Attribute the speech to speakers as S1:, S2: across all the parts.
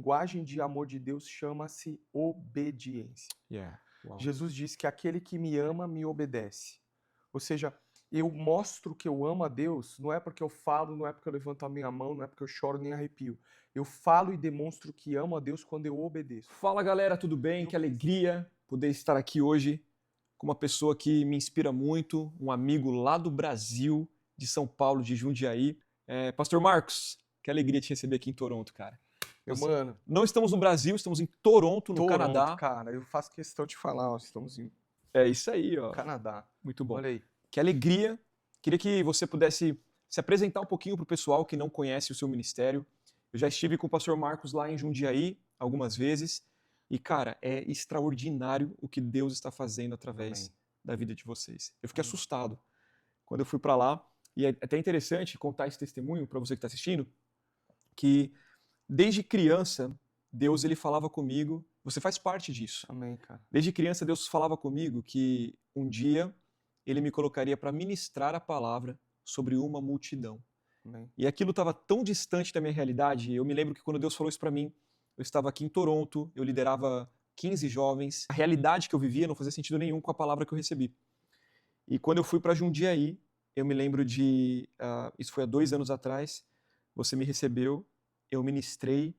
S1: linguagem de amor de Deus chama-se obediência.
S2: Yeah. Uau.
S1: Jesus disse que aquele que me ama, me obedece. Ou seja, eu mostro que eu amo a Deus, não é porque eu falo, não é porque eu levanto a minha mão, não é porque eu choro nem arrepio. Eu falo e demonstro que amo a Deus quando eu obedeço.
S2: Fala galera, tudo bem? Que alegria poder estar aqui hoje com uma pessoa que me inspira muito, um amigo lá do Brasil, de São Paulo, de Jundiaí. Pastor Marcos, que alegria te receber aqui em Toronto, cara.
S1: Meu mano,
S2: Não estamos no Brasil, estamos em Toronto, no Canadá.
S1: cara, eu faço questão de falar, ó, estamos em
S2: É isso aí, ó.
S1: Canadá.
S2: Muito bom.
S1: Olha aí.
S2: Que alegria. Queria que você pudesse se apresentar um pouquinho para o pessoal que não conhece o seu ministério. Eu já estive com o pastor Marcos lá em Jundiaí algumas vezes. E, cara, é extraordinário o que Deus está fazendo através
S1: Amém.
S2: da vida de vocês. Eu fiquei assustado quando eu fui para lá. E é até interessante contar esse testemunho para você que está assistindo, que desde criança, Deus ele falava comigo, você faz parte disso.
S1: Amém, cara.
S2: Desde criança, Deus falava comigo que um dia ele me colocaria para ministrar a palavra sobre uma multidão.
S1: Amém.
S2: E aquilo estava tão distante da minha realidade. Eu me lembro que quando Deus falou isso para mim, eu estava aqui em Toronto, eu liderava 15 jovens. A realidade que eu vivia não fazia sentido nenhum com a palavra que eu recebi. E quando eu fui para Jundiaí, eu me lembro de... isso foi há 2 anos atrás, você me recebeu, eu ministrei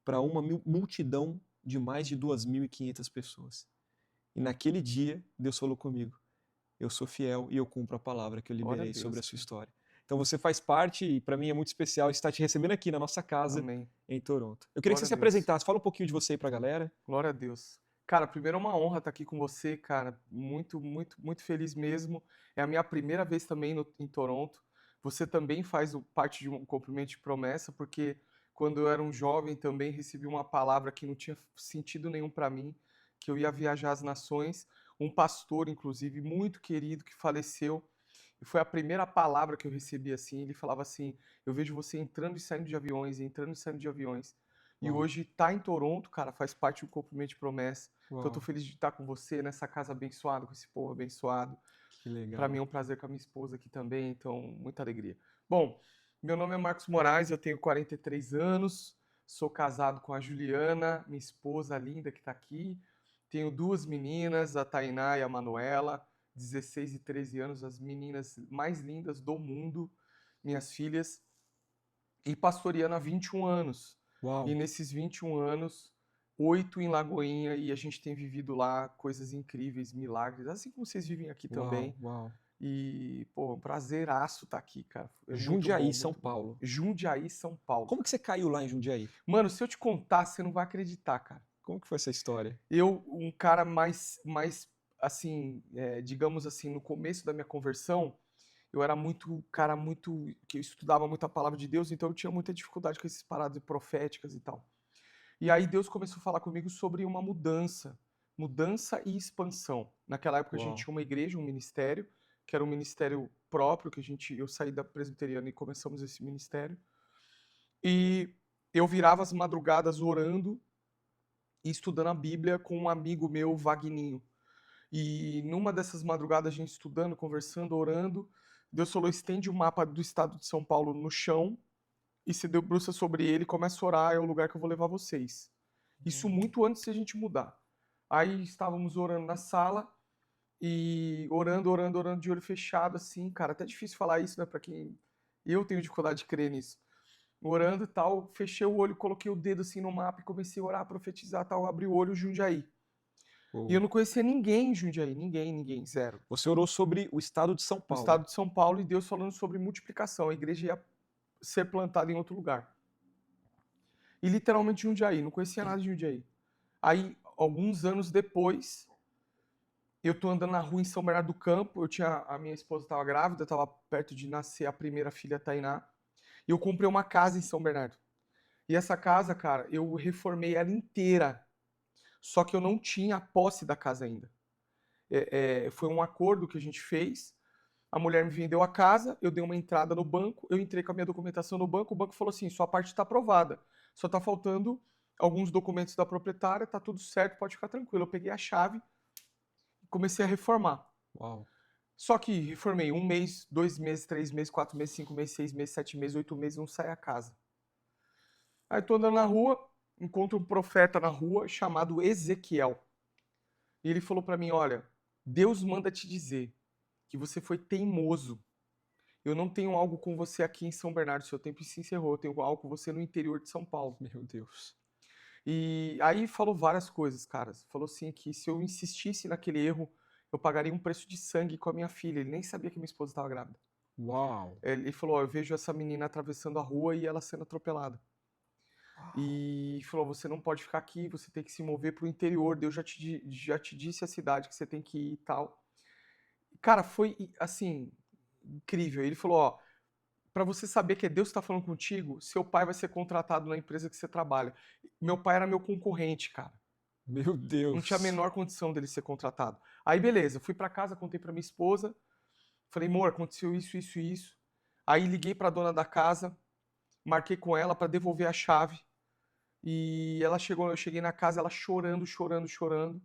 S2: para uma multidão de mais de 2.500 pessoas. E naquele dia, Deus falou comigo, eu sou fiel e eu cumpro a palavra que eu liberei sobre a sua história. Então você faz parte e para mim é muito especial estar te recebendo aqui na nossa casa,
S1: Amém.
S2: em Toronto. Eu queria que você se
S1: Glória a Deus.
S2: apresentasse, fala um pouquinho de você aí pra galera.
S1: Glória a Deus. Cara, primeiro é uma honra estar aqui com você, cara. Muito, muito, muito feliz mesmo. É a minha primeira vez também em Toronto. Você também faz parte de um cumprimento de promessa, porque quando eu era um jovem também recebi uma palavra que não tinha sentido nenhum para mim, que eu ia viajar às nações. Um pastor, inclusive, muito querido, que faleceu. E foi a primeira palavra que eu recebi assim. Ele falava assim: eu vejo você entrando e saindo de aviões, entrando e saindo de aviões. E
S2: Uau.
S1: hoje tá em Toronto, cara, faz parte do cumprimento de promessa.
S2: Uau.
S1: Então eu tô feliz de estar com você nessa casa abençoada, com esse povo abençoado.
S2: Que legal.
S1: Para mim é um prazer com a minha esposa aqui também, então muita alegria. Bom, meu nome é Marcos Moraes, eu tenho 43 anos, sou casado com a Juliana, minha esposa linda que está aqui. Tenho 2 meninas, a Tainá e a Manuela, 16 e 13 anos, as meninas mais lindas do mundo, minhas filhas. E pastoreando há 21 anos.
S2: Uau.
S1: E nesses 21 anos, 8 em Lagoinha, e a gente tem vivido lá coisas incríveis, milagres, assim como vocês vivem aqui também.
S2: Uau.
S1: E, pô, um prazeraço estar aqui, cara. É
S2: Jundiaí,
S1: muito bom,
S2: São
S1: muito bom.
S2: Paulo.
S1: Jundiaí, São Paulo.
S2: Como que você caiu lá em Jundiaí?
S1: Mano, se eu te contar, você não vai acreditar, cara.
S2: Como que foi essa história?
S1: Eu, um cara mais assim, digamos assim, no começo da minha conversão, eu era que eu estudava muito a palavra de Deus, então eu tinha muita dificuldade com essas paradas proféticas e tal. E aí Deus começou a falar comigo sobre uma mudança e expansão. Naquela época a
S2: Uau.
S1: gente tinha uma igreja, um ministério, que era um ministério próprio, eu saí da presbiteriana e começamos esse ministério. E eu virava as madrugadas orando e estudando a Bíblia com um amigo meu, Vagninho. E numa dessas madrugadas, a gente estudando, conversando, orando, Deus falou: estende o mapa do estado de São Paulo no chão e se debruça sobre ele e começa a orar, é o lugar que eu vou levar vocês. Isso muito antes de a gente mudar. Aí estávamos orando na sala e orando de olho fechado, assim, cara, até difícil falar isso, né, pra quem... Eu tenho dificuldade de crer nisso. Orando e tal, fechei o olho, coloquei o dedo assim no mapa e comecei a orar, profetizar tal, abri o olho, Jundiaí. E eu não conhecia ninguém em Jundiaí, ninguém, zero.
S2: Você orou sobre o estado de São
S1: No
S2: Paulo.
S1: estado de São Paulo, e Deus falando sobre multiplicação, a igreja ia ser plantada em outro lugar. E literalmente Jundiaí, não conhecia nada de Jundiaí. Aí, alguns anos depois, eu tô andando na rua em São Bernardo do Campo, a minha esposa estava grávida, estava perto de nascer a primeira filha, a Tainá, e eu comprei uma casa em São Bernardo. E essa casa, cara, eu reformei ela inteira, só que eu não tinha a posse da casa ainda. Foi um acordo que a gente fez, a mulher me vendeu a casa, eu dei uma entrada no banco, eu entrei com a minha documentação no banco, o banco falou assim, sua parte está aprovada, só está faltando alguns documentos da proprietária, tá tudo certo, pode ficar tranquilo. Eu peguei a chave e comecei a reformar.
S2: Uau.
S1: Só que reformei 1 mês, 2 meses, 3 meses, 4 meses, 5 meses, 6 meses, 7 meses, 8 meses, não sai a casa. Aí tô andando na rua, encontro um profeta na rua chamado Ezequiel. E ele falou para mim, olha, Deus manda te dizer que você foi teimoso. Eu não tenho algo com você aqui em São Bernardo, seu tempo se encerrou. Eu tenho algo com você no interior de São Paulo.
S2: Meu Deus.
S1: E aí falou várias coisas, cara. Falou assim que se eu insistisse naquele erro, eu pagaria um preço de sangue com a minha filha. Ele nem sabia que minha esposa estava grávida.
S2: Uau.
S1: Ele falou, ó, eu vejo essa menina atravessando a rua e ela sendo atropelada. E falou, você não pode ficar aqui, você tem que se mover para o interior. Deus já te disse a cidade que você tem que ir e tal. Cara, foi assim, incrível. Ele falou, ó, para você saber que é Deus que está falando contigo, seu pai vai ser contratado na empresa que você trabalha. Meu pai era meu concorrente, cara.
S2: Meu
S1: Não tinha a
S2: Deus.
S1: menor condição dele ser contratado. Aí, beleza, fui para casa, contei para minha esposa. Falei, amor, aconteceu isso, isso e isso. Aí liguei para a dona da casa, marquei com ela para devolver a chave. E ela chegou, eu cheguei na casa, ela chorando, chorando, chorando.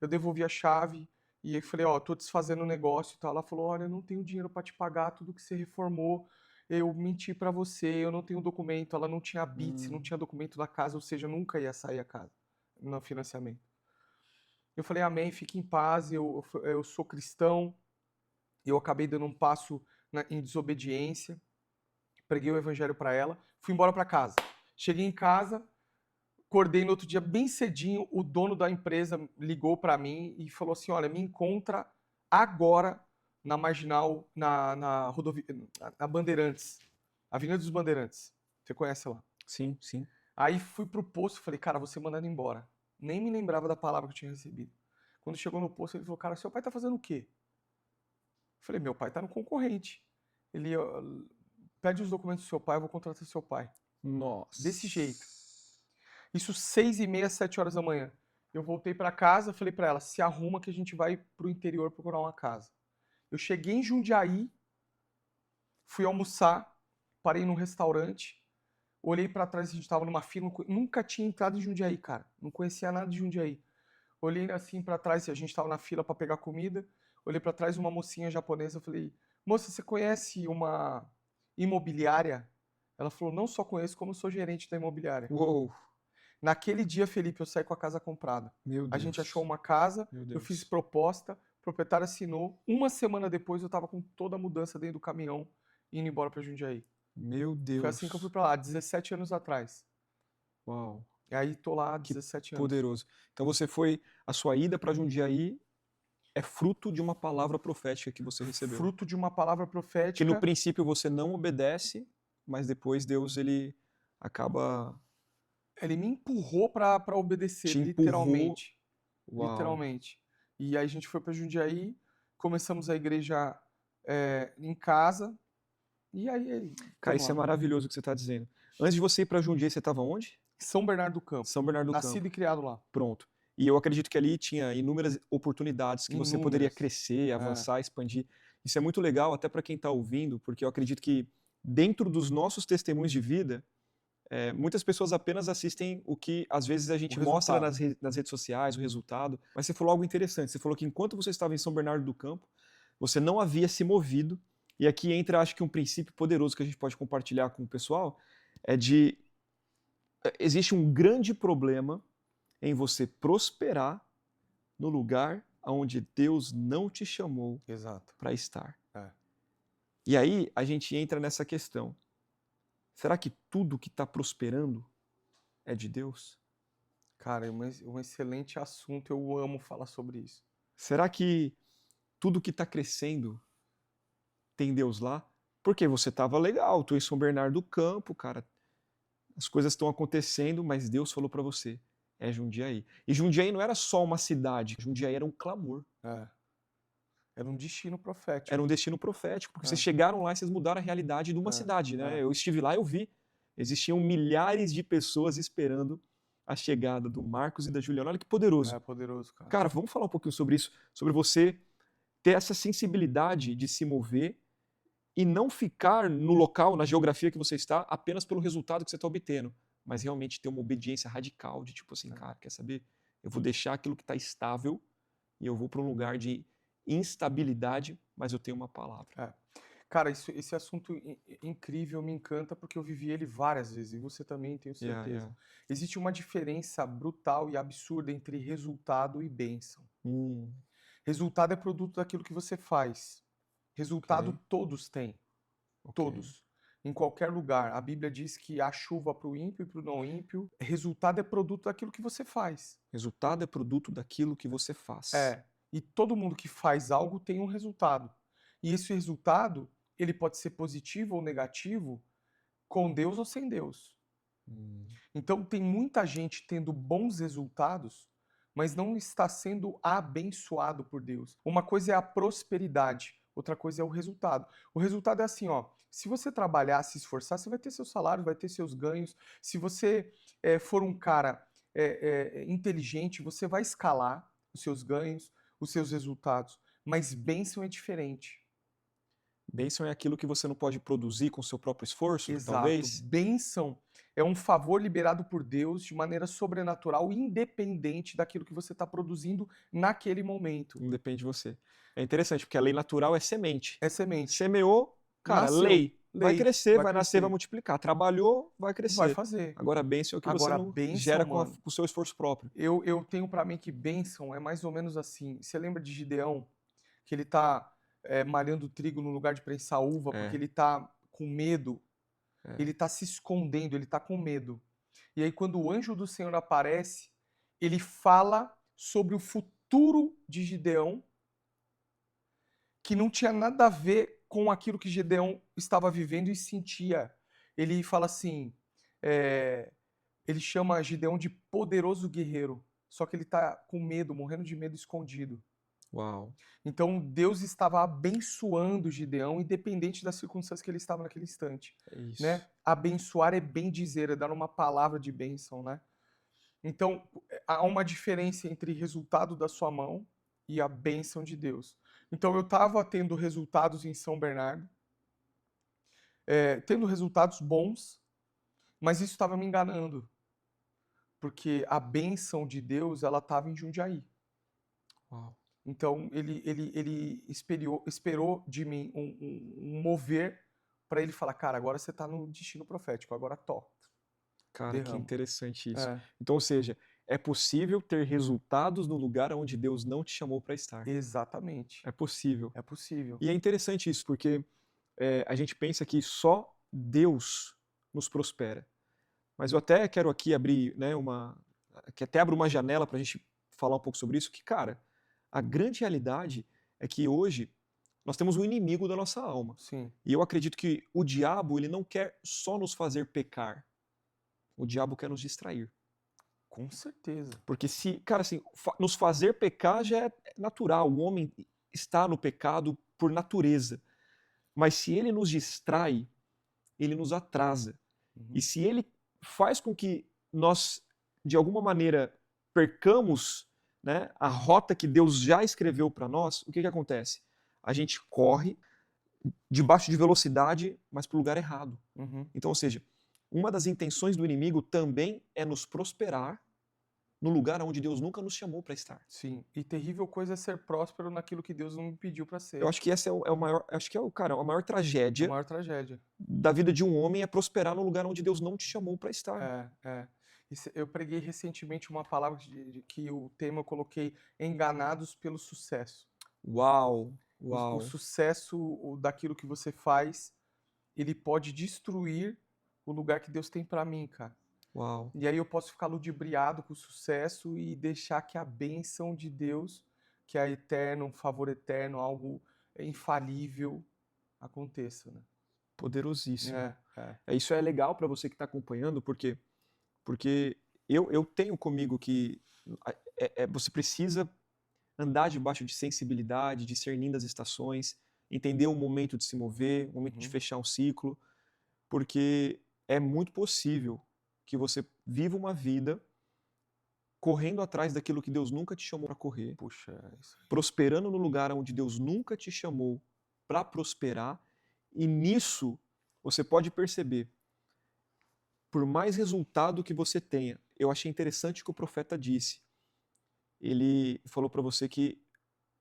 S1: Eu devolvi a chave e aí falei, ó, tô desfazendo o negócio e tal. Ela falou, olha, eu não tenho dinheiro para te pagar tudo que você reformou. Eu menti para você, eu não tenho documento. Ela não tinha bits, não tinha documento da casa, ou seja, nunca ia sair a casa no financiamento. Eu falei, amém, fique em paz, eu sou cristão. Eu acabei dando um passo em desobediência. Preguei o evangelho para ela, fui embora para casa. Cheguei em casa, acordei no outro dia bem cedinho, o dono da empresa ligou para mim e falou assim, olha, me encontra agora na Marginal, na rodovia, na Bandeirantes, Avenida dos Bandeirantes. Você conhece lá?
S2: Sim, sim.
S1: Aí fui pro posto e falei, cara, vou ser mandado embora. Nem me lembrava da palavra que eu tinha recebido. Quando chegou no posto, ele falou, cara, seu pai tá fazendo o quê? Eu falei, meu pai tá no concorrente. Ele pede os documentos do seu pai, eu vou contratar seu pai.
S2: Nossa.
S1: Desse jeito. Isso 6h30, 7 horas da manhã. Eu voltei para casa, falei para ela, se arruma que a gente vai pro interior procurar uma casa. Eu cheguei em Jundiaí, fui almoçar, parei num restaurante, olhei para trás, a gente tava numa fila, nunca tinha entrado em Jundiaí, cara. Não conhecia nada de Jundiaí. Olhei assim para trás, a gente tava na fila para pegar comida, olhei para trás uma mocinha japonesa, falei, moça, você conhece uma imobiliária? Ela falou, não só conheço, como sou gerente da imobiliária.
S2: Uou.
S1: Naquele dia, Felipe, eu saí com a casa comprada.
S2: Meu
S1: A gente achou
S2: Deus.
S1: uma casa,
S2: Meu
S1: eu fiz
S2: Deus.
S1: proposta, o proprietário assinou. Uma semana depois eu estava com toda a mudança dentro do caminhão, indo embora para Jundiaí.
S2: Meu
S1: Foi assim que eu fui
S2: Deus.
S1: para lá, 17 anos atrás.
S2: Uau.
S1: E aí tô lá há
S2: Que
S1: 17 anos.
S2: poderoso. Então você foi, a sua ida para Jundiaí é fruto de uma palavra profética que você recebeu.
S1: Fruto de uma palavra
S2: Que no
S1: profética.
S2: princípio você não obedece, mas depois Deus ele acaba
S1: Ele me empurrou para obedecer,
S2: te empurrou.
S1: literalmente.
S2: Uau.
S1: Literalmente. E aí a gente foi para Jundiaí, começamos a igreja em casa. E aí,
S2: Cara,
S1: estamos
S2: isso é
S1: lá.
S2: maravilhoso o que você está dizendo. Antes de você ir para Jundiaí, você estava onde?
S1: São Bernardo do Campo.
S2: São Bernardo do
S1: Nascido
S2: Campo.
S1: e criado lá.
S2: Pronto. E eu acredito que ali tinha inúmeras oportunidades que você poderia
S1: Inúmeras.
S2: crescer, avançar, expandir. Isso é muito legal até para quem está ouvindo, porque eu acredito que dentro dos nossos testemunhos de vida, muitas pessoas apenas assistem o que às vezes a gente mostra nas redes sociais, o resultado. Mas você falou algo interessante. Você falou que enquanto você estava em São Bernardo do Campo, você não havia se movido. E aqui entra, acho que um princípio poderoso que a gente pode compartilhar com o pessoal, é de existe um grande problema em você prosperar no lugar onde Deus não te chamou
S1: Exato.
S2: para estar.
S1: É.
S2: E aí a gente entra nessa questão. Será que tudo que está prosperando é de Deus?
S1: Cara, é um excelente assunto. Eu amo falar sobre isso.
S2: Será que tudo que está crescendo tem Deus lá? Porque você estava legal, tu em São Bernardo do Campo, cara. As coisas estão acontecendo, mas Deus falou para você, é Jundiaí. E Jundiaí não era só uma cidade, Jundiaí era um clamor.
S1: É. Era um destino profético.
S2: Era um destino profético, porque vocês chegaram lá e vocês mudaram a realidade de uma cidade, né? Eu estive lá e eu vi. Existiam milhares de pessoas esperando a chegada do Marcos e da Juliana. Olha que poderoso.
S1: É poderoso, cara.
S2: Cara, vamos falar um pouquinho sobre isso, sobre você ter essa sensibilidade de se mover e não ficar no local, na geografia que você está, apenas pelo resultado que você está obtendo, mas realmente ter uma obediência radical de tipo assim, cara, quer saber? Eu vou deixar aquilo que está estável e eu vou para um lugar de instabilidade, mas eu tenho uma palavra.
S1: Cara, esse assunto incrível me encanta porque eu vivi ele várias vezes, e você também, tenho
S2: Yeah,
S1: certeza.
S2: yeah.
S1: Existe uma diferença brutal e absurda entre resultado e bênção.
S2: Hum,
S1: Resultado é produto daquilo que você faz. Resultado
S2: ok,
S1: todos têm,
S2: ok.
S1: todos. Em qualquer lugar. A Bíblia diz que há chuva para o ímpio e para o não ímpio. Resultado é produto daquilo que você faz.
S2: Resultado é produto daquilo que você faz.
S1: É. E todo mundo que faz algo tem um resultado. E esse resultado, ele pode ser positivo ou negativo, com Deus ou sem Deus.
S2: Hum,
S1: Então tem muita gente tendo bons resultados, mas não está sendo abençoado por Deus. Uma coisa é a prosperidade, outra coisa é o resultado. O resultado é assim, ó. Se você trabalhar, se esforçar, você vai ter seu salário, vai ter seus ganhos. Se você for um cara inteligente, você vai escalar os seus ganhos, os seus resultados. Mas bênção é diferente.
S2: Bênção é aquilo que você não pode produzir com seu próprio esforço,
S1: Exato.
S2: talvez?
S1: Bênção é um favor liberado por Deus de maneira sobrenatural, independente daquilo que você está produzindo naquele momento.
S2: Não depende de você. É interessante, porque a lei natural é semente.
S1: É semente.
S2: Semeou, cara,
S1: Nasceu,
S2: lei. Vai
S1: lei,
S2: crescer,
S1: vai
S2: vai nascer, vai
S1: crescer,
S2: multiplicar. Trabalhou, vai
S1: vai
S2: crescer.
S1: fazer.
S2: Agora, a bênção é o que você
S1: Agora,
S2: não
S1: bênção,
S2: gera com
S1: mano,
S2: o seu esforço próprio.
S1: eu tenho pra mim que bênção é mais ou menos assim. Você lembra de Gideão, que ele tá malhando trigo no lugar de prensar uva, porque
S2: É,
S1: ele tá com medo,
S2: é.
S1: ele tá se escondendo, ele tá com medo. E aí, quando o anjo do Senhor aparece, ele fala sobre o futuro de Gideão, que não tinha nada a ver com aquilo que Gideão estava vivendo e sentia. Ele fala assim, ele chama Gideão de poderoso guerreiro, só que ele está com medo, morrendo de medo escondido.
S2: Uau.
S1: Então Deus estava abençoando Gideão, independente das circunstâncias que ele estava naquele instante,
S2: É isso.
S1: né? Abençoar é bem dizer, é dar uma palavra de bênção, né? Então, há uma diferença entre resultado da sua mão e a bênção de Deus. Então, eu estava tendo resultados em São Bernardo, tendo resultados bons, mas isso estava me enganando, porque a bênção de Deus, ela estava em Jundiaí.
S2: Uau.
S1: Então, ele esperou de mim um mover para ele falar, cara, agora você está no destino profético, agora
S2: Cara, que
S1: derrama.
S2: interessante isso.
S1: É,
S2: Então, ou seja, é possível ter resultados no lugar onde Deus não te chamou para estar.
S1: exatamente.
S2: É possível.
S1: É possível.
S2: E é interessante isso, porque a gente pensa que só Deus nos prospera. Mas eu até quero aqui abrir, né, que até abro uma janela para a gente falar um pouco sobre isso, que, cara, a grande realidade é que hoje nós temos um inimigo da nossa alma.
S1: Sim,
S2: E eu acredito que o diabo, ele não quer só nos fazer pecar. O diabo quer nos distrair.
S1: com certeza.
S2: Porque se, cara, assim, nos fazer pecar já é natural, o homem está no pecado por natureza. Mas se ele nos distrai, ele nos atrasa.
S1: Uhum.
S2: E se ele faz com que nós, de alguma maneira, percamos, né, a rota que Deus já escreveu para nós, o que acontece? A gente corre debaixo de velocidade, mas para o lugar errado.
S1: Uhum.
S2: Então, ou seja, uma das intenções do inimigo também é nos prosperar no lugar onde Deus nunca nos chamou para estar.
S1: Sim. E terrível coisa é ser próspero naquilo que Deus não me pediu para ser.
S2: Eu acho que esse é o maior, acho que é cara, a maior
S1: É a
S2: tragédia
S1: maior tragédia.
S2: da vida de um homem é prosperar no lugar onde Deus não te chamou para estar.
S1: É. Eu preguei recentemente uma palavra que o tema eu coloquei enganados pelo sucesso.
S2: Uau,
S1: O
S2: uau,
S1: sucesso daquilo que você faz, ele pode destruir o lugar que Deus tem para mim, cara.
S2: uau.
S1: E aí eu posso ficar ludibriado com o sucesso e deixar que a bênção de Deus, que é eterno, um favor eterno, algo infalível, aconteça, né?
S2: Poderosíssimo.
S1: É.
S2: Isso é legal para você que está acompanhando, porque eu tenho comigo que você precisa andar debaixo de sensibilidade, discernindo as estações, entender o momento de se mover, o momento de
S1: Uhum.
S2: fechar um ciclo, porque é muito possível que você viva uma vida correndo atrás daquilo que Deus nunca te chamou para correr,
S1: Puxa, isso aí.
S2: prosperando no lugar onde Deus nunca te chamou para prosperar, e nisso você pode perceber, por mais resultado que você tenha, eu achei interessante o que o profeta disse. Ele falou para você que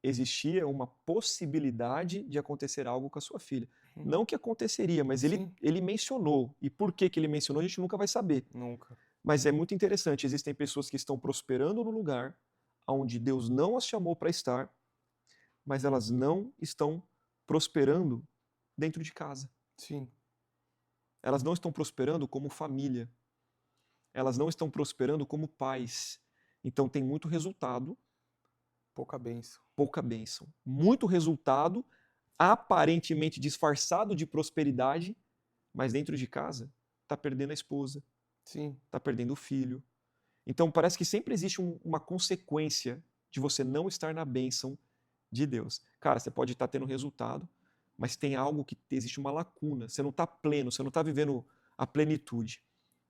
S2: existia uma possibilidade de acontecer algo com a sua filha. Não que aconteceria, mas ele,
S1: Sim.
S2: ele mencionou. E por que que ele mencionou, a gente nunca vai saber.
S1: Nunca.
S2: Mas é muito interessante, existem pessoas que estão prosperando no lugar onde Deus não as chamou para estar, mas elas não estão prosperando dentro de casa.
S1: Sim.
S2: Elas não estão prosperando como família. Elas não estão prosperando como pais. Então tem muito resultado,
S1: Pouca bênção.
S2: pouca bênção. Muito resultado, aparentemente disfarçado de prosperidade, mas dentro de casa está perdendo a esposa,
S1: Sim.
S2: está perdendo o filho. Então parece que sempre existe uma consequência de você não estar na bênção de Deus. Cara, você pode estar tendo resultado, mas tem algo que existe uma lacuna. Você não está pleno, você não está vivendo a plenitude.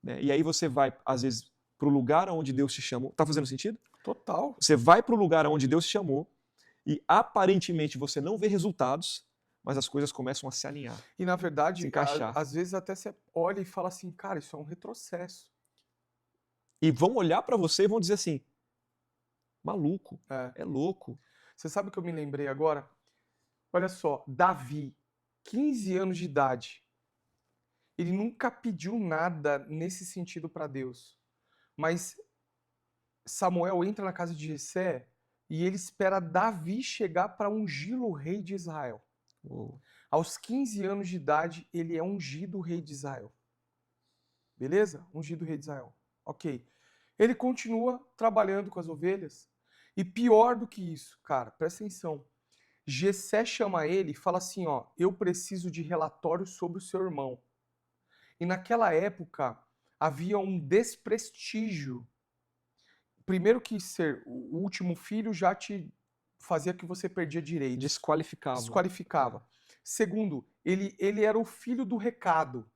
S2: Né? E aí você vai, às vezes, para o lugar onde Deus te chamou. Está fazendo sentido?
S1: Total.
S2: Você vai para o lugar onde Deus te chamou e aparentemente você não vê resultados, mas as coisas começam a se alinhar.
S1: E na
S2: Se
S1: verdade,
S2: encaixar.
S1: às vezes até você olha e fala assim, cara, isso é um retrocesso.
S2: E vão olhar para você e vão dizer assim: maluco,
S1: É.
S2: é louco.
S1: Você sabe o que eu me lembrei agora? Olha só, Davi, 15 anos de idade. Ele nunca pediu nada nesse sentido para Deus. Mas Samuel entra na casa de Jessé e ele espera Davi chegar para ungí-lo rei de Israel.
S2: Uou.
S1: Aos 15 anos de idade, ele é ungido rei de Israel. Beleza? Ungido rei de Israel. Ok. Ele continua trabalhando com as ovelhas. E pior do que isso, cara, presta atenção. Jessé chama ele e fala assim, ó, eu preciso de relatório sobre o seu irmão. E naquela época havia um desprestígio. Primeiro que ser o último filho já te fazia que você perdia direitos.
S2: Desqualificava.
S1: Desqualificava. Segundo, ele era o filho do recado.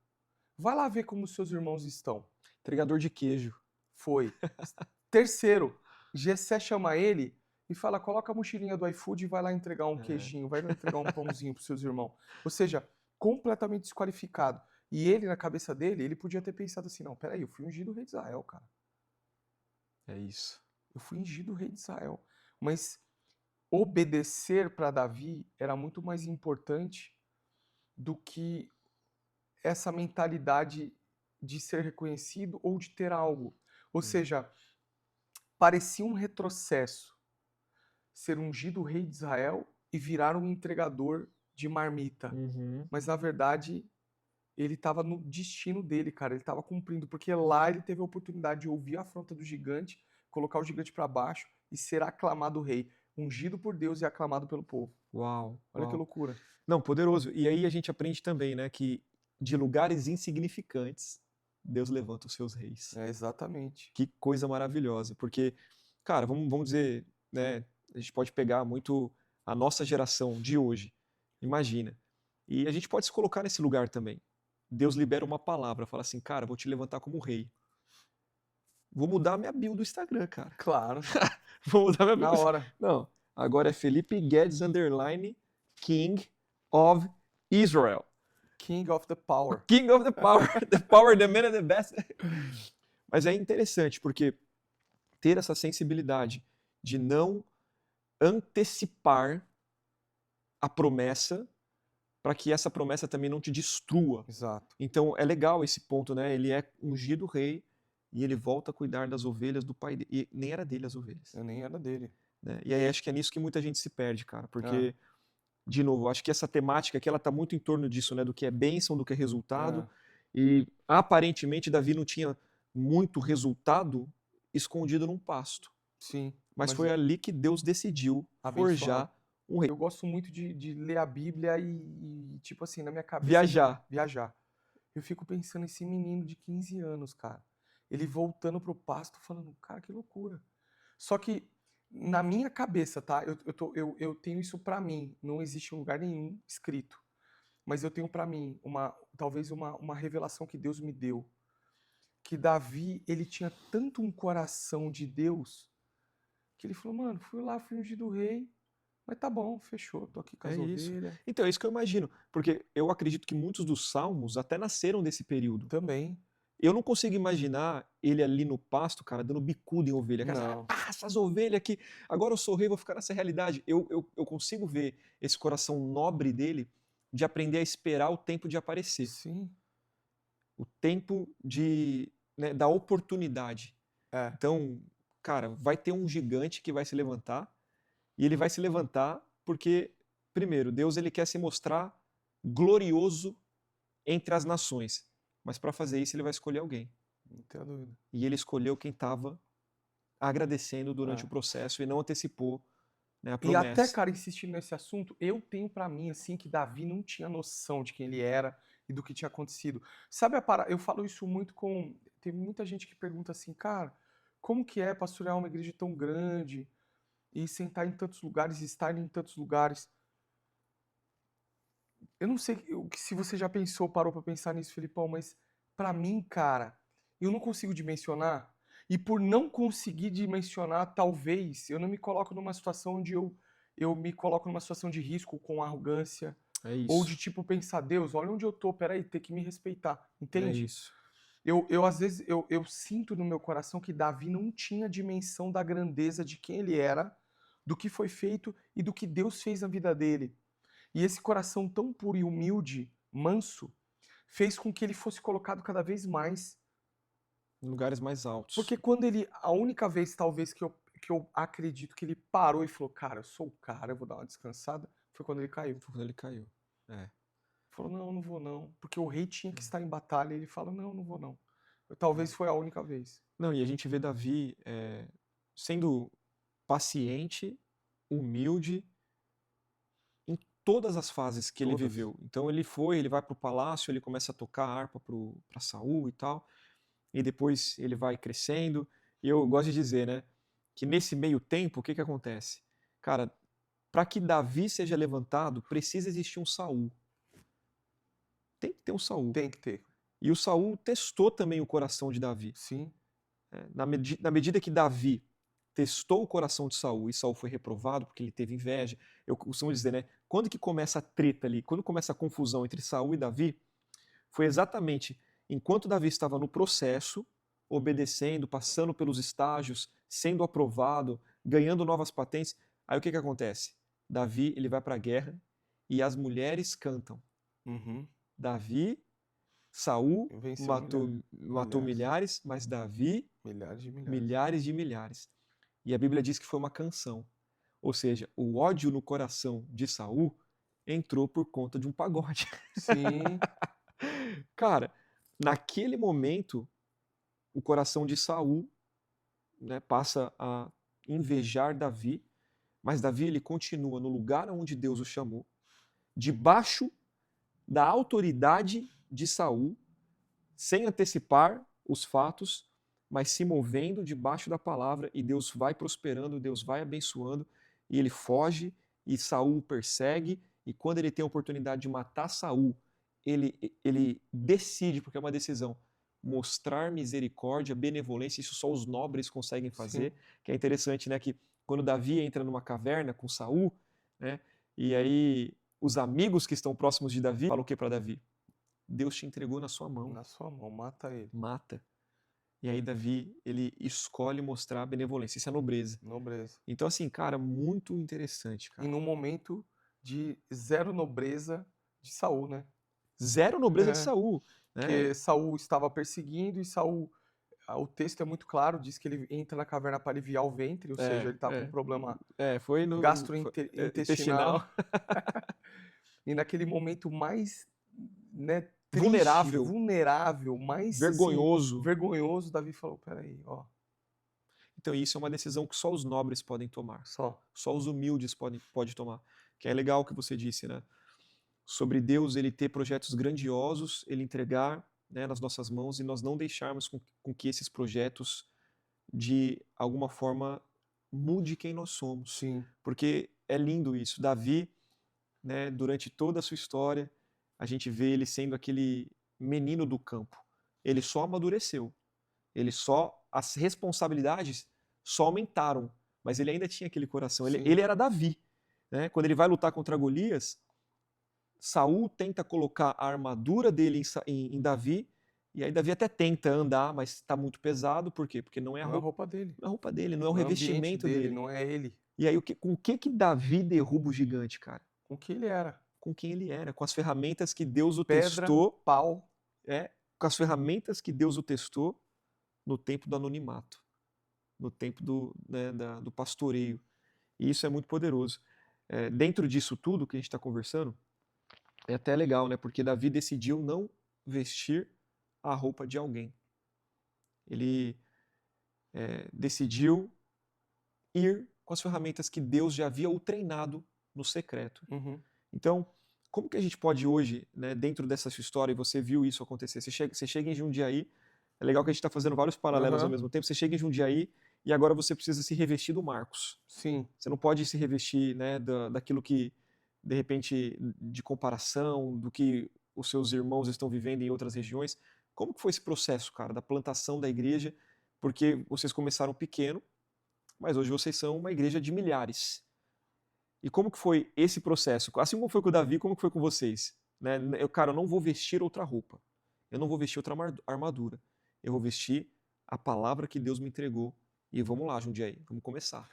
S1: Vai lá ver como seus irmãos estão.
S2: Entregador de queijo.
S1: Foi. Terceiro, Jessé chama ele e fala, coloca a mochilinha do iFood e vai lá entregar um queijinho, vai lá entregar um pãozinho para seus irmãos. Ou seja, completamente desqualificado. E ele, na cabeça dele, ele podia ter pensado assim, não, peraí, eu fui ungido rei de Israel, cara.
S2: É isso.
S1: Eu fui ungido rei de Israel. Mas obedecer para Davi era muito mais importante do que essa mentalidade de ser reconhecido ou de ter algo. Ou seja, parecia um retrocesso ser ungido rei de Israel e virar um entregador de marmita.
S2: Uhum.
S1: Mas na verdade, ele estava no destino dele, cara. Ele estava cumprindo, porque lá ele teve a oportunidade de ouvir a afronta do gigante, colocar o gigante para baixo e ser aclamado rei, ungido por Deus e aclamado pelo povo.
S2: Uau,
S1: Olha que
S2: uau.
S1: loucura.
S2: Não, poderoso. E aí a gente aprende também, né, que de lugares insignificantes, Deus levanta os seus reis.
S1: É, exatamente.
S2: Que coisa maravilhosa. Porque, cara, vamos dizer, né, a gente pode pegar muito a nossa geração de hoje. Imagina. E a gente pode se colocar nesse lugar também. Deus libera uma palavra, fala assim, cara, vou te levantar como rei. Vou mudar a minha bio do Instagram, cara.
S1: Claro,
S2: Vou mudar minha bio.
S1: na hora.
S2: Não, agora é Felipe Guedes _ King of Israel.
S1: King of the Power.
S2: King of the Power. The power, the man and the best. Mas é interessante, porque ter essa sensibilidade de não antecipar a promessa para que essa promessa também não te destrua.
S1: Exato.
S2: Então é legal esse ponto, né? Ele é ungido rei e ele volta a cuidar das ovelhas do pai dele. E nem era dele as ovelhas.
S1: Eu nem era dele.
S2: Né? E aí acho que é nisso que muita gente se perde, cara. Porque,
S1: É.
S2: de novo, acho que essa temática aqui, ela tá muito em torno disso, né? Do que é bênção, do que é resultado.
S1: É.
S2: E aparentemente Davi não tinha muito resultado escondido num pasto.
S1: Sim.
S2: Mas foi ali que Deus decidiu
S1: Abençoar.
S2: forjar um rei.
S1: Eu gosto muito de ler a Bíblia e, tipo assim, na minha cabeça...
S2: Viajar.
S1: Eu fico pensando esse menino de 15 anos, cara. Ele voltando pro pasto falando, cara, que loucura. Só que, na minha cabeça, tá? Eu tenho isso pra mim. Não existe em lugar nenhum escrito. Mas eu tenho pra mim, talvez uma revelação que Deus me deu. Que Davi, ele tinha tanto um coração de Deus, que ele falou, mano, fui lá, fui ungido rei, mas tá bom, fechou, tô aqui com as
S2: É isso.
S1: ovelhas.
S2: Então é isso que eu imagino. Porque eu acredito que muitos dos salmos até nasceram desse período.
S1: Também.
S2: Eu não consigo imaginar ele ali no pasto, cara, dando bicuda em ovelha.
S1: Não.
S2: Ah, essas ovelhas aqui, agora eu sou rei, vou ficar nessa realidade. Eu consigo ver esse coração nobre dele de aprender a esperar o tempo de aparecer,
S1: Sim.
S2: o tempo né, da oportunidade.
S1: É.
S2: Então, cara, vai ter um gigante que vai se levantar, e ele vai se levantar porque, primeiro, Deus ele quer se mostrar glorioso entre as nações, mas para fazer isso ele vai escolher alguém.
S1: Não tenho dúvida.
S2: E ele escolheu quem estava agradecendo durante o
S1: É.
S2: processo e não antecipou, né, a
S1: E até,
S2: promessa.
S1: cara, insistindo nesse assunto, eu tenho pra mim, assim, que Davi não tinha noção de quem ele era e do que tinha acontecido. Sabe eu falo isso muito com... Tem muita gente que pergunta assim, cara, como que é pastorear uma igreja tão grande e sentar em tantos lugares, estar em tantos lugares? Eu não sei se você já pensou, parou pra pensar nisso, Felipão, mas pra mim, cara, eu não consigo dimensionar. E por não conseguir dimensionar, talvez eu não me coloco numa situação onde eu me coloco numa situação de risco com arrogância,
S2: É
S1: ou de
S2: isso,
S1: tipo pensar, Deus, olha onde eu tô, peraí, tem que me respeitar,
S2: é
S1: entende?
S2: isso.
S1: Eu às vezes, eu sinto no meu coração que Davi não tinha dimensão da grandeza de quem ele era, do que foi feito e do que Deus fez na vida dele. E esse coração tão puro e humilde, manso, fez com que ele fosse colocado cada vez mais.
S2: Em lugares mais altos.
S1: Porque quando ele, a única vez talvez que eu acredito que ele parou e falou, cara, eu sou o cara, eu vou dar uma descansada, foi quando ele caiu.
S2: Foi quando ele caiu. É.
S1: Falou, não, não vou não. Porque o rei tinha que estar em batalha e ele fala, não, não vou não. Talvez foi a única vez.
S2: Não, e a gente vê Davi sendo paciente, humilde, em todas as fases que ele
S1: Todas.
S2: viveu. Então ele vai para o palácio, ele começa a tocar harpa para Saul e tal, e depois ele vai crescendo. E eu gosto de dizer, né, que nesse meio tempo, o que que acontece? Cara, para que Davi seja levantado, precisa existir um Saul. Tem que ter um Saul.
S1: Tem que ter.
S2: E o Saul testou também o coração de Davi.
S1: Sim.
S2: Na medida que Davi testou o coração de Saul e Saul foi reprovado porque ele teve inveja, eu costumo dizer, né? Quando que começa a treta ali, quando começa a confusão entre Saul e Davi, foi exatamente enquanto Davi estava no processo, obedecendo, passando pelos estágios, sendo aprovado, ganhando novas patentes. Aí o que que acontece? Davi, ele vai para a guerra e as mulheres cantam.
S1: Uhum.
S2: Davi, Saul
S1: Venceu
S2: matou milhares, mas Davi,
S1: milhares de milhares.
S2: milhares de milhares. E a Bíblia diz que foi uma canção. Ou seja, o ódio no coração de Saul entrou por conta de um pagode.
S1: Sim.
S2: Cara, naquele momento, o coração de Saul, né, passa a invejar Davi, mas Davi ele continua no lugar onde Deus o chamou, debaixo da autoridade de Saul, sem antecipar os fatos, mas se movendo debaixo da palavra, e Deus vai prosperando, Deus vai abençoando, e ele foge, e Saul persegue, e quando ele tem a oportunidade de matar Saul, ele decide, porque é uma decisão, mostrar misericórdia, benevolência, isso só os nobres conseguem fazer,
S1: Sim.
S2: que é interessante, né, que quando Davi entra numa caverna com Saul, né, e aí os amigos que estão próximos de Davi falam o que para Davi? Deus te entregou na sua mão.
S1: Na sua mão, mata ele.
S2: Mata. E aí Davi, ele escolhe mostrar a benevolência, isso é nobreza.
S1: Nobreza.
S2: Então assim, cara, muito interessante,
S1: E
S2: cara.
S1: num momento de zero nobreza de Saul, né?
S2: Zero nobreza de
S1: É,
S2: Saul, né?
S1: porque Saul estava perseguindo e Saul, o texto é muito claro, diz que ele entra na caverna para aliviar o ventre, ou seja, ele está com um problema
S2: Foi no
S1: gastrointestinal. E naquele momento mais, né, triste, vulnerável, mais
S2: vergonhoso.
S1: Assim, vergonhoso, Davi falou, peraí, ó.
S2: Então isso é uma decisão que só os nobres podem tomar.
S1: Só
S2: os humildes podem tomar. Que é legal o que você disse, né? Sobre Deus ele ter projetos grandiosos, ele entregar, né, nas nossas mãos e nós não deixarmos com que esses projetos de alguma forma mude quem nós somos.
S1: Sim.
S2: Porque é lindo isso. Davi, né, durante toda a sua história, a gente vê ele sendo aquele menino do campo. Ele só amadureceu. As responsabilidades só aumentaram, mas ele ainda tinha aquele coração. Ele era Davi, né? Quando ele vai lutar contra Golias, Saul tenta colocar a armadura dele em Davi, e aí Davi até tenta andar, mas está muito pesado, por quê? Porque não é a roupa
S1: dele.
S2: Não é a roupa dele, não é o revestimento dele.
S1: Não é ele.
S2: E aí com que Davi derruba o gigante, cara?
S1: Com o que ele era.
S2: com quem ele era, com as ferramentas que Deus o
S1: Pedra,
S2: testou,
S1: pau.
S2: com as ferramentas que Deus o testou no tempo do anonimato, no tempo do pastoreio. E isso é muito poderoso. Dentro disso tudo que a gente está conversando, é até legal, né? Porque Davi decidiu não vestir a roupa de alguém. Ele decidiu ir com as ferramentas que Deus já havia o treinado no secreto.
S1: Uhum.
S2: Então, como que a gente pode hoje, né, dentro dessa sua história, e você viu isso acontecer, você chega em Jundiaí, é legal que a gente está fazendo vários paralelos ao mesmo tempo, você chega em Jundiaí e agora você precisa se revestir do Marcos.
S1: Sim.
S2: Você não pode se revestir, né, daquilo que, de repente, de comparação, do que os seus irmãos estão vivendo em outras regiões. Como que foi esse processo, cara, da plantação da igreja? Porque vocês começaram pequeno, mas hoje vocês são uma igreja de milhares. E como que foi esse processo? Assim como foi com o Davi, como que foi com vocês? Né? Eu não vou vestir outra roupa. Eu não vou vestir outra armadura. Eu vou vestir a palavra que Deus me entregou. E vamos lá, Jundiaí, vamos começar.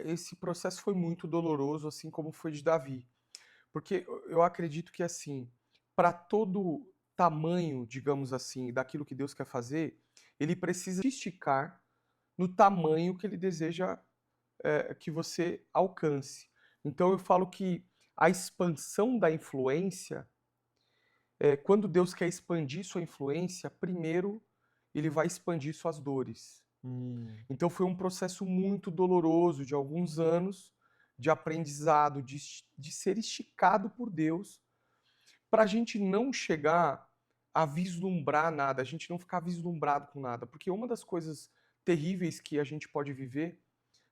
S1: Esse processo foi muito doloroso, assim como foi de Davi. Porque eu acredito que, assim, para todo tamanho, digamos assim, daquilo que Deus quer fazer, ele precisa esticar no tamanho que ele deseja que você alcance. Então eu falo que a expansão da influência, quando Deus quer expandir sua influência, primeiro ele vai expandir suas dores. Então foi um processo muito doloroso, de alguns anos, de aprendizado, de ser esticado por Deus, para a gente não chegar a vislumbrar nada, a gente não ficar vislumbrado com nada. Porque uma das coisas terríveis que a gente pode viver,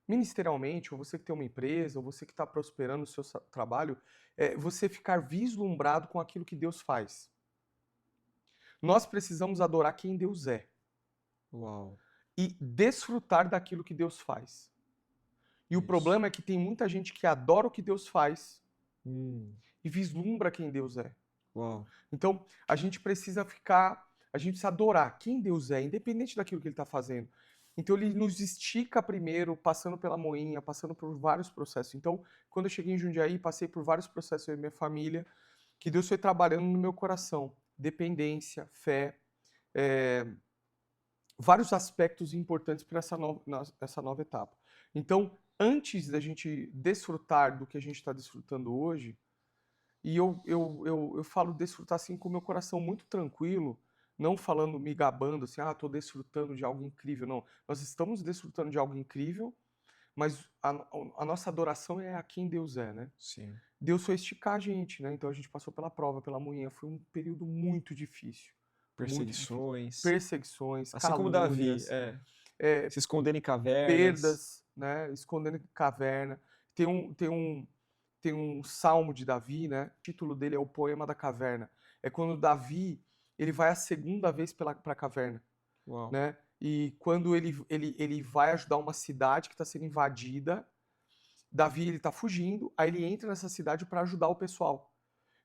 S1: ministerialmente, ou você que tem uma empresa, ou você que está prosperando no seu trabalho, é você ficar vislumbrado com aquilo que Deus faz. Nós precisamos adorar quem Deus é.
S2: Uau.
S1: E desfrutar daquilo que Deus faz. E o problema é que tem muita gente que adora o que Deus faz e vislumbra quem Deus é.
S2: Uau.
S1: Então, a gente precisa adorar quem Deus é, independente daquilo que Ele está fazendo. Então, Ele nos estica primeiro, passando pela moinha, passando por vários processos. Então, quando eu cheguei em Jundiaí, passei por vários processos eu e minha família, que Deus foi trabalhando no meu coração. Dependência, fé, vários aspectos importantes para essa nova etapa. Então, antes da gente desfrutar do que a gente está desfrutando hoje, e eu falo desfrutar assim com o meu coração muito tranquilo, não falando, me gabando assim, estou desfrutando de algo incrível. Não, nós estamos desfrutando de algo incrível, mas a nossa adoração é a quem Deus é, né?
S2: Sim.
S1: Deus foi esticar a gente, né? Então a gente passou pela prova, pela moinha, foi um período muito difícil.
S2: Perseguições.
S1: Perseguições,
S2: Assim como Davi,
S1: calúnias,
S2: se esconder em cavernas.
S1: perdas, né? Escondendo em caverna. Tem um salmo de Davi, né? O título dele é o Poema da Caverna. É quando Davi ele vai a segunda vez para a caverna,
S2: Uau.
S1: né? E quando ele vai ajudar uma cidade que está sendo invadida, Davi ele está fugindo, aí ele entra nessa cidade para ajudar o pessoal.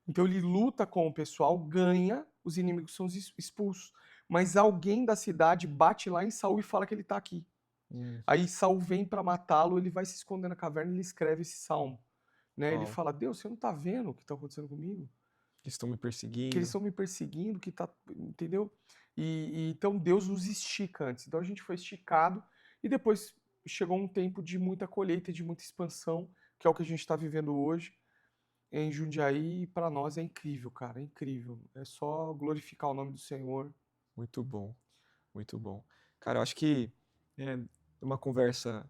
S1: Então ele luta com o pessoal, ganha, os inimigos são expulsos. Mas alguém da cidade bate lá em Saul e fala que ele está aqui. Aí Saul vem para matá-lo, ele vai se esconder na caverna e ele escreve esse salmo. Né? Ele fala, Deus, você não está vendo o que está acontecendo comigo?
S2: Que estão me perseguindo.
S1: Que eles estão me perseguindo, que tá, entendeu? Então Deus nos estica antes. Então a gente foi esticado e depois chegou um tempo de muita colheita, de muita expansão, que é o que a gente está vivendo hoje em Jundiaí, e para nós é incrível, cara, é incrível. É só glorificar o nome do Senhor.
S2: Muito bom, muito bom. Cara, eu acho que é uma conversa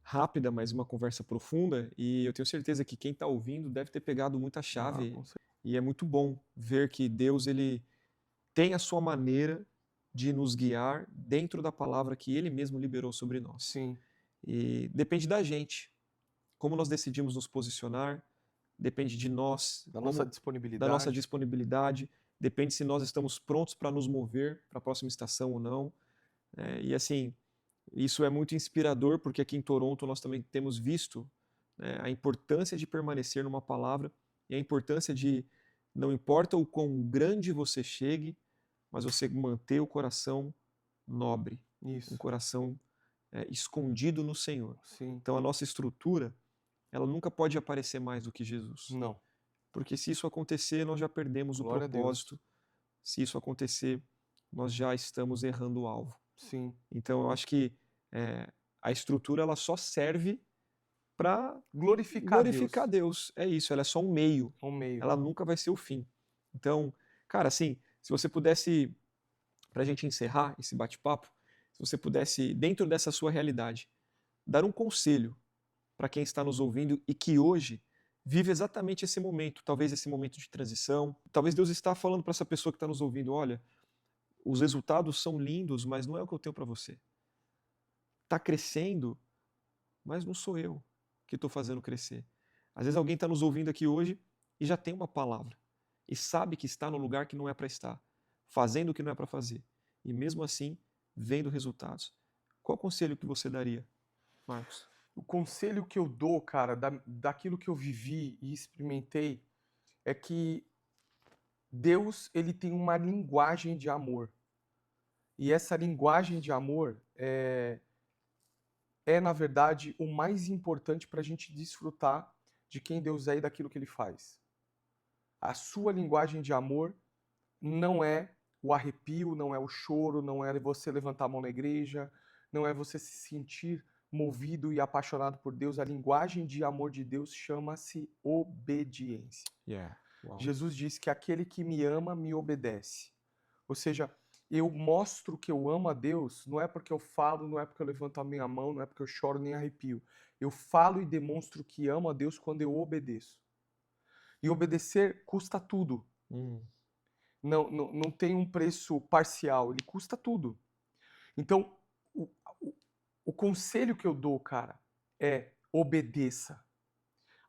S2: rápida, mas uma conversa profunda, e eu tenho certeza que quem está ouvindo deve ter pegado muita chave,
S1: com certeza.
S2: e é muito bom ver que Deus ele tem a sua maneira de nos guiar dentro da palavra que Ele mesmo liberou sobre nós.
S1: Sim.
S2: E depende da gente, como nós decidimos nos posicionar, depende de nós,
S1: Da nossa disponibilidade.
S2: da nossa disponibilidade, depende se nós estamos prontos para nos mover para a próxima estação ou não. E assim, isso é muito inspirador, porque aqui em Toronto nós também temos visto, né, a importância de permanecer numa palavra e a importância de, não importa o quão grande você chegue, mas você manter o coração nobre,
S1: Isso.
S2: um coração escondido no Senhor.
S1: Sim.
S2: Então a nossa estrutura, ela nunca pode aparecer mais do que Jesus.
S1: Não.
S2: porque se isso acontecer, nós já perdemos o
S1: Glória a Deus.
S2: propósito. Se isso acontecer, nós já estamos errando o alvo.
S1: Sim.
S2: Então, eu acho que a estrutura ela só serve para glorificar Deus. É isso, ela é só um meio.
S1: Um meio.
S2: Ela nunca vai ser o fim. Então, cara, assim, se você pudesse, para a gente encerrar esse bate-papo, se você pudesse, dentro dessa sua realidade, dar um conselho para quem está nos ouvindo e que hoje vive exatamente esse momento, talvez esse momento de transição. Talvez Deus está falando para essa pessoa que está nos ouvindo, olha, os resultados são lindos, mas não é o que eu tenho para você. Está crescendo, mas não sou eu que estou fazendo crescer. Às vezes alguém está nos ouvindo aqui hoje e já tem uma palavra e sabe que está no lugar que não é para estar, fazendo o que não é para fazer, e mesmo assim vendo resultados. Qual conselho que você daria, Marcos?
S1: O conselho que eu dou, cara, daquilo que eu vivi e experimentei, é que Deus, ele tem uma linguagem de amor. E essa linguagem de amor na verdade, o mais importante para a gente desfrutar de quem Deus é e daquilo que Ele faz. A sua linguagem de amor não é o arrepio, não é o choro, não é você levantar a mão na igreja, não é você se sentir movido e apaixonado por Deus. A linguagem de amor de Deus chama-se obediência.
S2: Wow.
S1: Jesus disse que aquele que me ama, me obedece. Ou seja, eu mostro que eu amo a Deus, não é porque eu falo, não é porque eu levanto a minha mão, não é porque eu choro nem arrepio. Eu falo e demonstro que amo a Deus quando eu obedeço. E obedecer custa tudo. Não tem um preço parcial, ele custa tudo. Então, o conselho que eu dou, cara, é obedeça.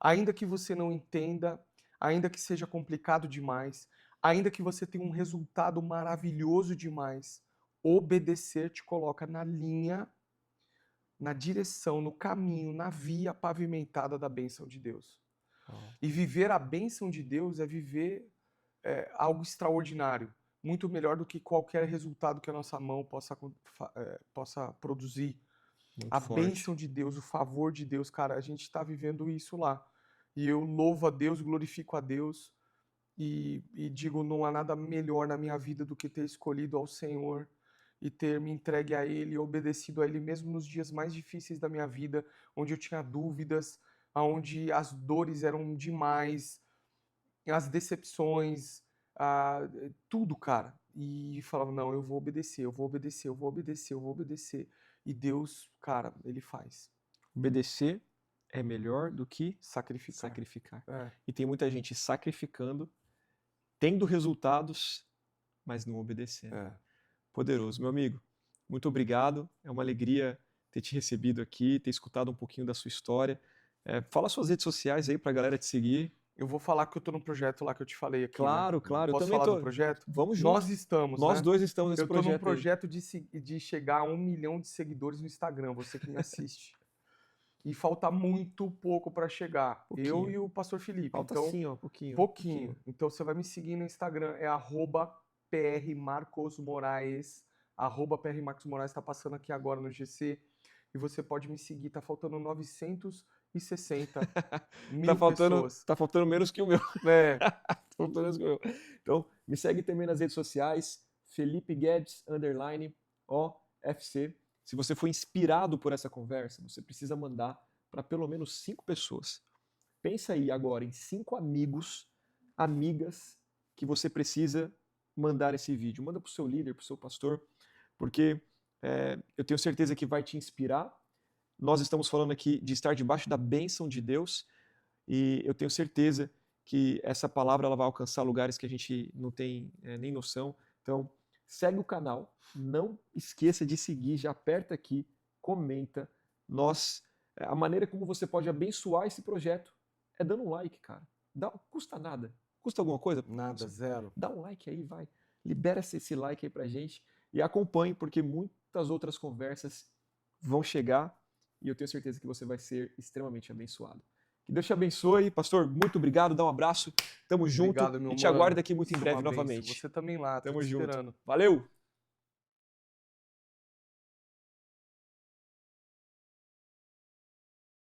S1: Ainda que você não entenda, ainda que seja complicado demais, ainda que você tenha um resultado maravilhoso demais, obedecer te coloca na linha, na direção, no caminho, na via pavimentada da bênção de Deus. E viver a bênção de Deus é viver algo extraordinário, muito melhor do que qualquer resultado que a nossa mão possa produzir.
S2: Muito
S1: a
S2: forte.
S1: bênção de Deus, o favor de Deus, cara, a gente está vivendo isso lá. E eu louvo a Deus, glorifico a Deus e digo, não há nada melhor na minha vida do que ter escolhido ao Senhor e ter me entregue a Ele e obedecido a Ele mesmo nos dias mais difíceis da minha vida, onde eu tinha dúvidas, onde as dores eram demais, as decepções, tudo, cara. E falava, não, eu vou obedecer, eu vou obedecer, eu vou obedecer, eu vou obedecer. E Deus, cara, Ele faz.
S2: Obedecer é melhor do que
S1: Sacrificar.
S2: E tem muita gente sacrificando, tendo resultados, mas não obedecendo. Poderoso. Meu amigo, muito obrigado. É uma alegria ter te recebido aqui, ter escutado um pouquinho da sua história. Fala suas redes sociais aí pra galera te seguir.
S1: Eu vou falar que eu tô num projeto lá que eu te falei aqui,
S2: Claro,
S1: né?
S2: claro.
S1: Posso
S2: Eu também
S1: falar
S2: tô.
S1: do projeto?
S2: Vamos juntos.
S1: Nós estamos,
S2: Nós
S1: né?
S2: dois estamos nesse projeto.
S1: Eu tô num projeto de chegar a 1 milhão de seguidores no Instagram, você que me assiste. E falta muito pouco para chegar.
S2: Pouquinho.
S1: Eu e o pastor Felipe.
S2: Falta
S1: então,
S2: sim, ó, pouquinho.
S1: Pouquinho. Então você vai me seguir no Instagram, é @prmarcosmoraes. @prmarcosmoraes, tá passando aqui agora no GC. E você pode me seguir, tá faltando 960 mil pessoas.
S2: Tá faltando menos que o meu.
S1: Tá
S2: faltando menos que o meu. Então, me segue também nas redes sociais, Felipe Guedes, _OFC. Se você foi inspirado por essa conversa, você precisa mandar para pelo menos 5 pessoas. Pensa aí agora em 5 amigos, amigas que você precisa mandar esse vídeo. Manda para o seu líder, para o seu pastor, porque eu tenho certeza que vai te inspirar. Nós estamos falando aqui de estar debaixo da bênção de Deus e eu tenho certeza que essa palavra ela vai alcançar lugares que a gente não tem nem noção. Então, segue o canal, não esqueça de seguir, já aperta aqui, comenta. A maneira como você pode abençoar esse projeto é dando um like, cara. Custa nada. Custa alguma coisa?
S1: Nada, zero.
S2: Dá um like aí, vai. Libera esse like aí pra gente e acompanhe, porque muitas outras conversas vão chegar e eu tenho certeza que você vai ser extremamente abençoado. Que Deus te abençoe. Pastor, muito obrigado, dá um abraço. Tamo junto.
S1: Obrigado, meu
S2: e te
S1: mano.
S2: aguardo aqui muito em
S1: Isso é
S2: breve
S1: uma bênção.
S2: novamente.
S1: Você também lá, tô
S2: Tamo
S1: te
S2: junto.
S1: esperando.
S2: Valeu!